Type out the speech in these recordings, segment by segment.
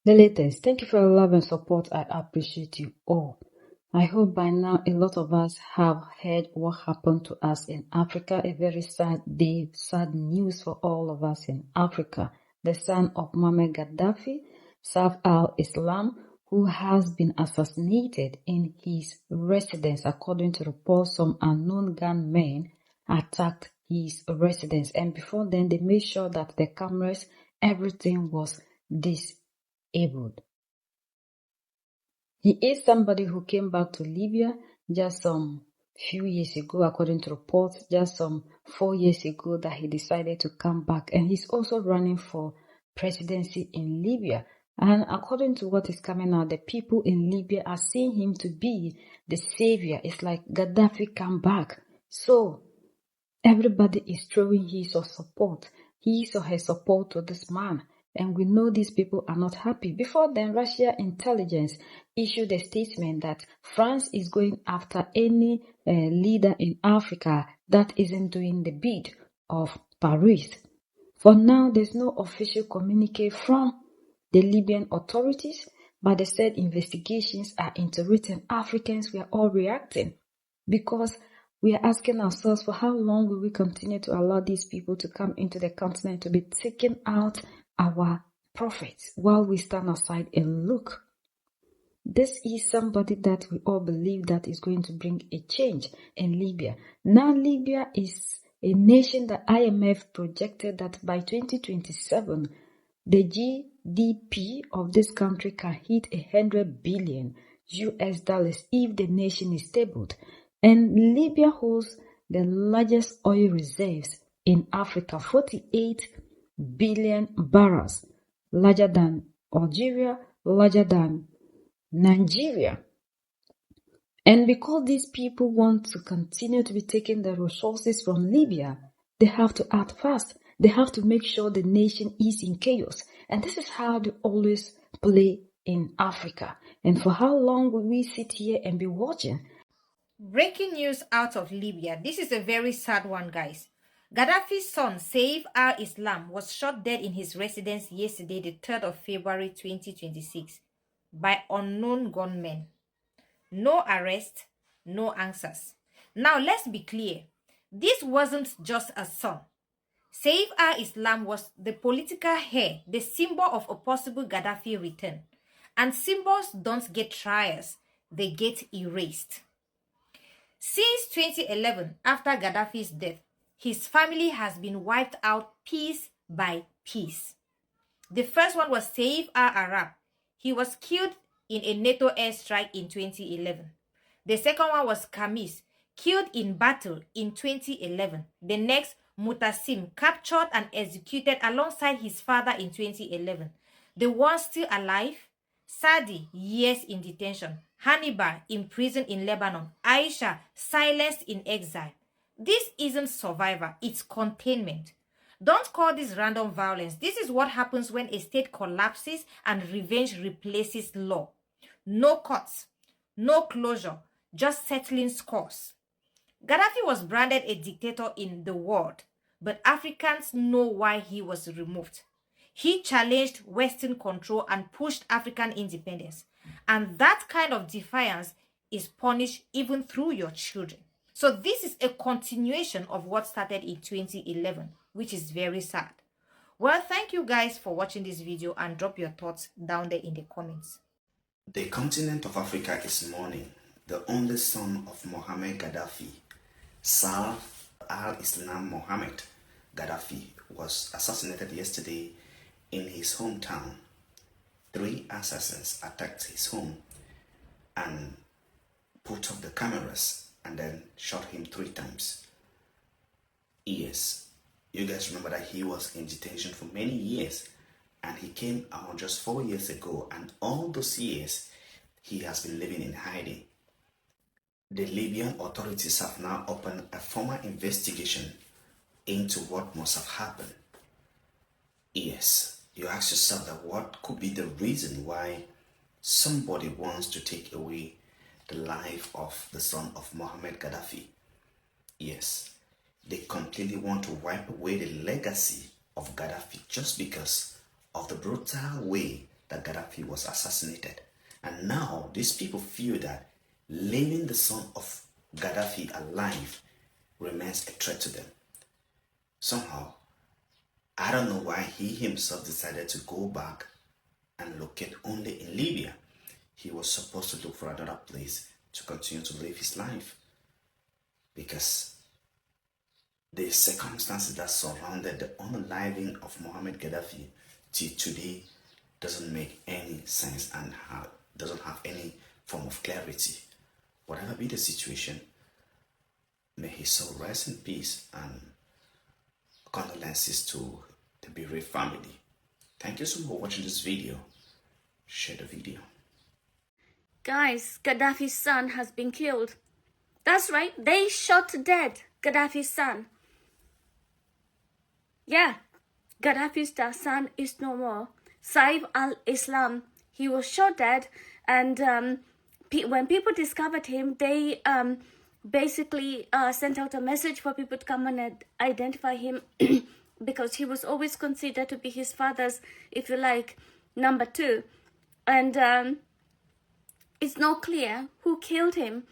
The latest. Thank you for your love and support. I appreciate you all. I hope by now a lot of us have heard what happened to us in Africa. A very sad day, sad news for all of us in Africa. The son of Muammar Gaddafi, Saif al-Islam, who has been assassinated in his residence. According to reports, some unknown gunmen attacked his residence, and before then they made sure that the cameras, everything was disabled. He is somebody who came back to Libya just some few years ago, according to reports, just some 4 years ago that he decided to come back. And he's also running for presidency in Libya. And according to what is coming out, the people in Libya are seeing him to be the savior. It's like Gaddafi come back. So everybody is throwing his or her support to this man. And we know these people are not happy. Before then, Russia intelligence issued a statement that France is going after any leader in Africa that isn't doing the bid of Paris. For now, there's no official communique from the Libyan authorities, but they said investigations are into it, and Africans, we are all reacting because we are asking ourselves, for how long will we continue to allow these people to come into the continent to be taking out our profits while we stand aside and look? This is somebody that we all believe that is going to bring a change in Libya. Now Libya is a nation that IMF projected that by 2027, the GDP of this country can hit $100 billion if the nation is stable. And Libya holds the largest oil reserves in Africa, 48 billion barrels, larger than Algeria, larger than Nigeria. And because these people want to continue to be taking the resources from Libya, they have to act fast. They have to make sure the nation is in chaos. And this is how they always play in Africa. And for how long will we sit here and be watching? Breaking news out of Libya. This is a very sad one, guys. Gaddafi's son, Saif al-Islam, was shot dead in his residence yesterday, the 3rd of February 2026, by unknown gunmen. No arrest, no answers. Now, let's be clear. This wasn't just a son. Saif al-Islam was the political heir, the symbol of a possible Gaddafi return. And symbols don't get trials, they get erased. Since 2011, after Gaddafi's death, his family has been wiped out piece by piece. The first one was Saif al-Arab. He was killed in a NATO airstrike in 2011. The second one was Kamis, killed in battle in 2011. The next, Mutasim, captured and executed alongside his father in 2011. The one still alive, Sadi, years in detention. Hannibal, imprisoned in Lebanon. Aisha, silenced in exile. This isn't survivor, it's containment. Don't call this random violence. This is what happens when a state collapses and revenge replaces law. No courts, no closure, just settling scores. Gaddafi was branded a dictator in the world, but Africans know why he was removed. He challenged Western control and pushed African independence. And that kind of defiance is punished even through your children. So this is a continuation of what started in 2011, which is very sad. Well, thank you guys for watching this video, and drop your thoughts down there in the comments. The continent of Africa is mourning the only son of Muammar Gaddafi. Saif al-Islam Mohammed Gaddafi was assassinated yesterday in his hometown. 3 assassins attacked his home and put up the cameras and then shot him 3 times. Yes, you guys remember that he was in detention for many years, and he came out just 4 years ago, and all those years he has been living in hiding. The Libyan authorities have now opened a formal investigation into what must have happened. Yes, you ask yourself that what could be the reason why somebody wants to take away the life of the son of Muammar Gaddafi. Yes, they completely want to wipe away the legacy of Gaddafi just because of the brutal way that Gaddafi was assassinated. And now these people feel that leaving the son of Gaddafi alive remains a threat to them. Somehow, I don't know why he himself decided to go back and locate only in Libya. He was supposed to look for another place to continue to live his life, because the circumstances that surrounded the unaliving of Muammar Gaddafi till today doesn't make any sense and doesn't have any form of clarity. Whatever be the situation, may his soul rest in peace, and condolences to the bereaved family. Thank you so much for watching this video. Share the video. Guys, Gaddafi's son has been killed. That's right, they shot dead Gaddafi's son. Yeah, Gaddafi's son is no more. Saif al-Islam, he was shot dead, and when people discovered him, they basically sent out a message for people to come and identify him because he was always considered to be his father's, if you like, number 2. And it's not clear who killed him,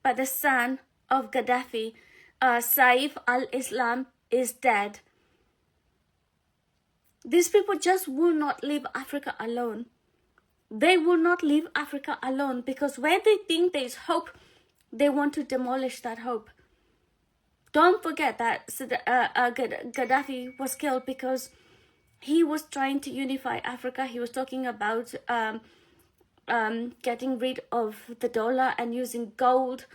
but the son of Gaddafi, Saif al-Islam, is dead. These people just will not leave Africa alone. They will not leave Africa alone, because where they think there is hope, they want to demolish that hope. Don't forget that Gaddafi was killed because he was trying to unify Africa. He was talking about getting rid of the dollar and using gold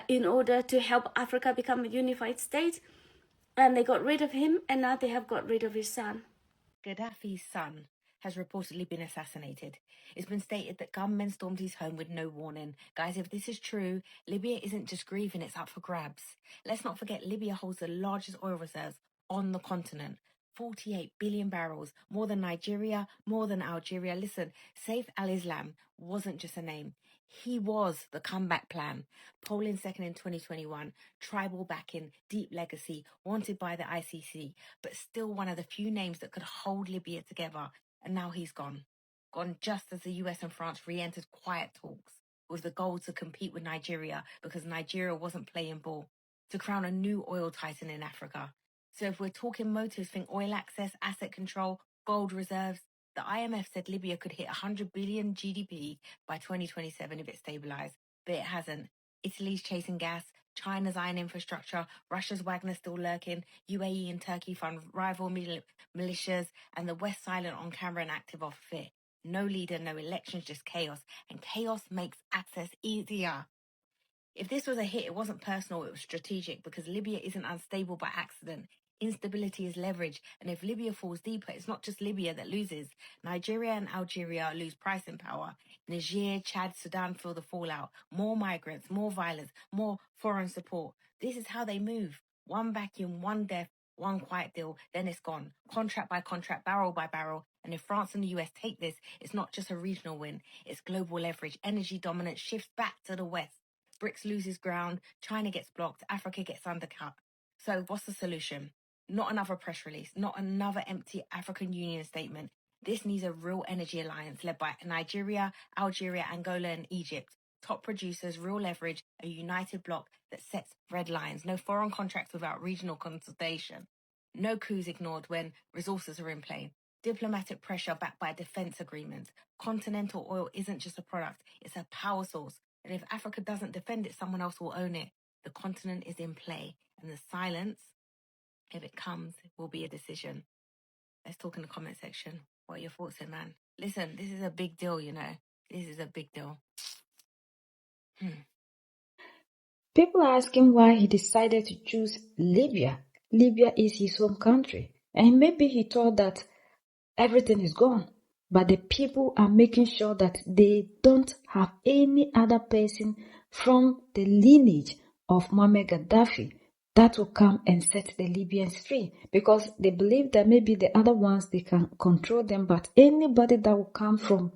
in order to help Africa become a unified state. And they got rid of him, and now they have got rid of his son. Gaddafi's son has reportedly been assassinated. It's been stated that gunmen stormed his home with no warning. Guys, if this is true, Libya isn't just grieving, it's up for grabs. Let's not forget Libya holds the largest oil reserves on the continent. 48 billion barrels, more than Nigeria, more than Algeria. Listen, Saif al-Islam wasn't just a name. He was the comeback plan. Polling second in 2021, tribal backing, deep legacy, wanted by the ICC, but still one of the few names that could hold Libya together. And now he's gone. Gone just as the US and France re-entered quiet talks with the goal to compete with Nigeria because Nigeria wasn't playing ball, to crown a new oil titan in Africa. So if we're talking motives, think oil access, asset control, gold reserves. The IMF said Libya could hit 100 billion GDP by 2027 if it stabilised, but it hasn't. Italy's chasing gas, China's iron infrastructure, Russia's Wagner still lurking, UAE and Turkey fund rival militias, and the West silent on camera and active off fit. No leader, no elections, just chaos. And chaos makes access easier. If this was a hit, it wasn't personal, it was strategic, because Libya isn't unstable by accident. Instability is leverage, and if Libya falls deeper, it's not just Libya that loses. Nigeria and Algeria lose pricing power. Niger, Chad, Sudan feel the fallout. More migrants, more violence, more foreign support. This is how they move. One vacuum, one death, one quiet deal, then it's gone. Contract by contract, barrel by barrel. And if France and the US take this, it's not just a regional win, it's global leverage. Energy dominance shifts back to the West. BRICS loses ground, China gets blocked, Africa gets undercut. So what's the solution? Not another press release, not another empty African Union statement. This needs a real energy alliance led by Nigeria, Algeria, Angola, and Egypt. Top producers, real leverage, a united bloc that sets red lines. No foreign contracts without regional consultation. No coups ignored when resources are in play. Diplomatic pressure backed by defense agreements. Continental oil isn't just a product, it's a power source. And if Africa doesn't defend it, someone else will own it. The continent is in play. And the silence, if it comes, will be a decision. Let's talk in the comment section. What are your thoughts here, man? Listen, this is a big deal, you know. This is a big deal. People are asking why he decided to choose Libya. Libya is his home country. And maybe he thought that everything is gone. But the people are making sure that they don't have any other person from the lineage of Muammar Gaddafi that will come and set the Libyans free. Because they believe that maybe the other ones, they can control them. But anybody that will come from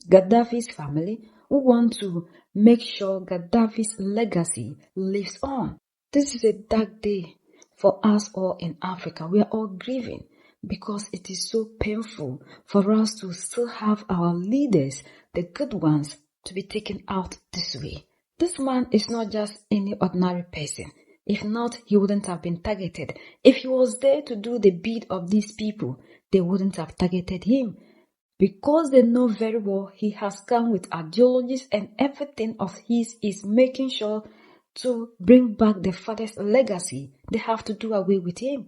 Gaddafi's family who want to make sure Gaddafi's legacy lives on. This is a dark day for us all in Africa. We are all grieving. because it is so painful for us to still have our leaders, the good ones, to be taken out this way. This man is not just any ordinary person. If not, he wouldn't have been targeted. If he was there to do the bid of these people, they wouldn't have targeted him. Because they know very well he has come with ideologies and everything of his is making sure to bring back the father's legacy. They have to do away with him.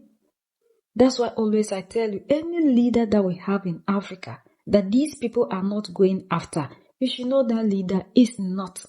That's why always I tell you, any leader that we have in Africa, that these people are not going after, you should know that leader is not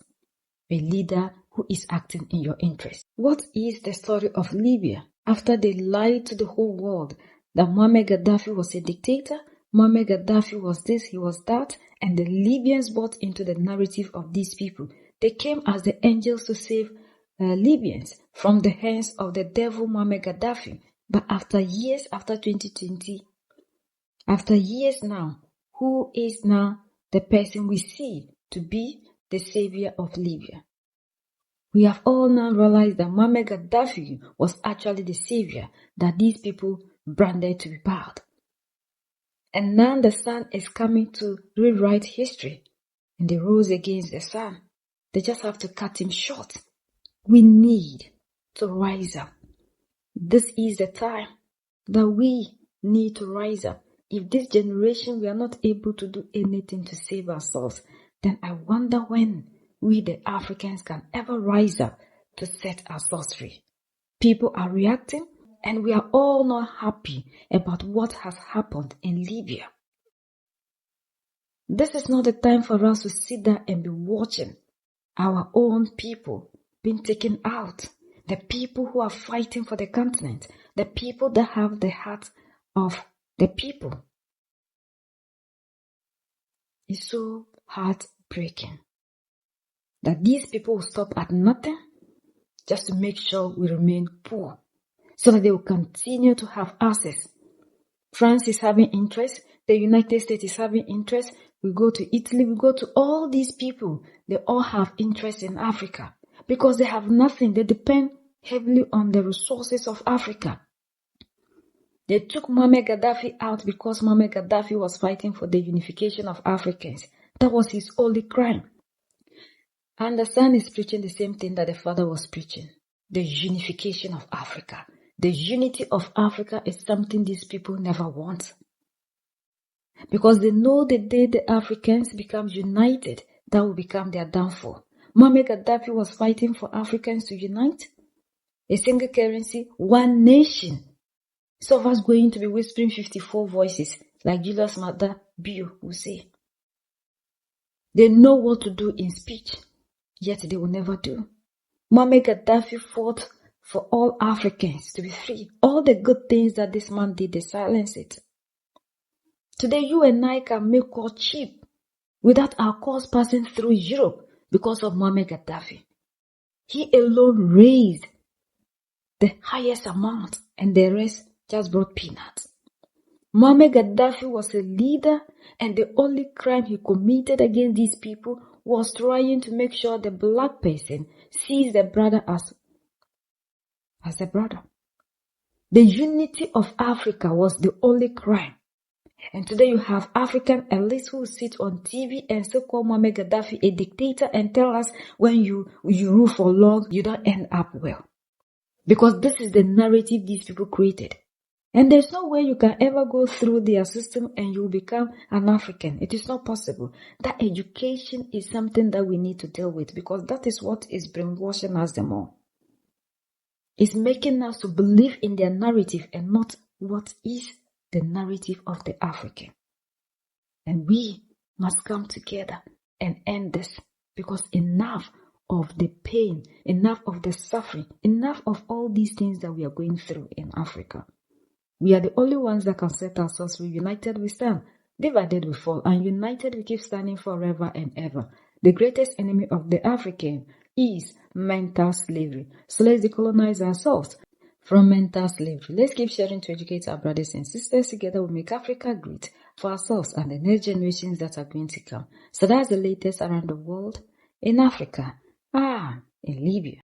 a leader who is acting in your interest. What is the story of Libya? After they lied to the whole world that Muammar Gaddafi was a dictator, Muammar Gaddafi was this, he was that, and the Libyans bought into the narrative of these people. They came as the angels to save Libyans from the hands of the devil Muammar Gaddafi. But after years, after 2020, after years now, who is now the person we see to be the savior of Libya? We have all now realized that Muammar Gaddafi was actually the savior that these people branded to be bad. And now the sun is coming to rewrite history, and they rose against the sun. They just have to cut him short. We need to rise up. This is the time that we need to rise up. If this generation we are not able to do anything to save ourselves, then I wonder when we the Africans can ever rise up to set ourselves free. People are reacting, and we are all not happy about what has happened in Libya. This is not the time for us to sit there and be watching our own people being taken out. The people who are fighting for the continent, the people that have the heart of the people. It's so heartbreaking that these people will stop at nothing just to make sure we remain poor, so that they will continue to have access. France is having interest, the United States is having interest, we go to Italy, we go to all these people, they all have interest in Africa because they have nothing, they depend heavily on the resources of Africa. They took Muammar Gaddafi out because Muammar Gaddafi was fighting for the unification of Africans. That was his only crime. And the son is preaching the same thing that the father was preaching. The unification of Africa. The unity of Africa is something these people never want. Because they know the day the Africans become united, that will become their downfall. Muammar Gaddafi was fighting for Africans to unite. A single currency, one nation. Some of us going to be whispering 54 voices, like Julius Maada Bio will say. They know what to do in speech, yet they will never do. Muammar Gaddafi fought for all Africans to be free. All the good things that this man did, they silenced it. Today, you and I can make call cheap without our calls passing through Europe because of Muammar Gaddafi. He alone raised the highest amount, and the rest just brought peanuts. Muammar Gaddafi was a leader, and the only crime he committed against these people was trying to make sure the black person sees the brother as a brother. The unity of Africa was the only crime. And today you have African elites who sit on TV and still call Muammar Gaddafi a dictator and tell us when you rule for long, you don't end up well. Because this is the narrative these people created. And there's no way you can ever go through their system and you become an African. It is not possible. That education is something that we need to deal with because that is what is brainwashing us the more. It's making us to believe in their narrative and not what is the narrative of the African. And we must come together and end this because enough of the pain, enough of the suffering, enough of all these things that we are going through in Africa. We are the only ones that can set ourselves free. United we stand, divided we fall, and united we keep standing forever and ever. The greatest enemy of the African is mental slavery. So let's decolonize ourselves from mental slavery. Let's keep sharing to educate our brothers and sisters. Together we make Africa great for ourselves and the next generations that are going to come. So that's the latest around the world in Africa. In Libya.